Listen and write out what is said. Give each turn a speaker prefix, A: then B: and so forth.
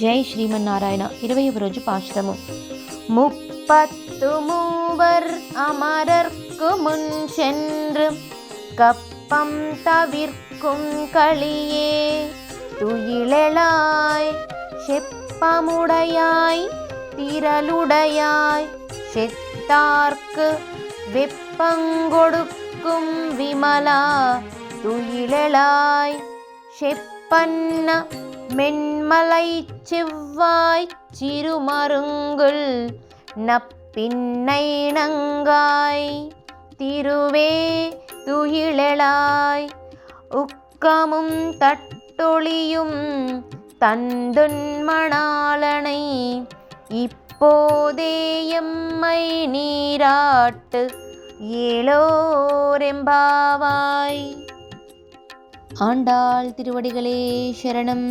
A: జై శ్రీమన్నారాయణ. 21వ రోజు పాశురము. முப்பத்து மூவர் அமரர்க்கு முன் சென்று கப்பம் தவிர்க்கும் களியே துயிலெழாய் செப்பமுடையாய் திரளுடையாய் செத்தார்க்கு வெப்பங்கொடுக்கும் விமலா துயிலெழாய் செப்பன்ன மென்மலை செவ்வாய் சிறுமருங்குல் நப்பின்னை நங்காய் திருவே துயிலெழாய் உக்கமும் தட்டொளியும் தந்துன்மணாளனை இப்போதே எம்மை நீராட்டு ஏலோரெம்பாவாய். ஆண்டாள் திருவடிகளே சரணம்.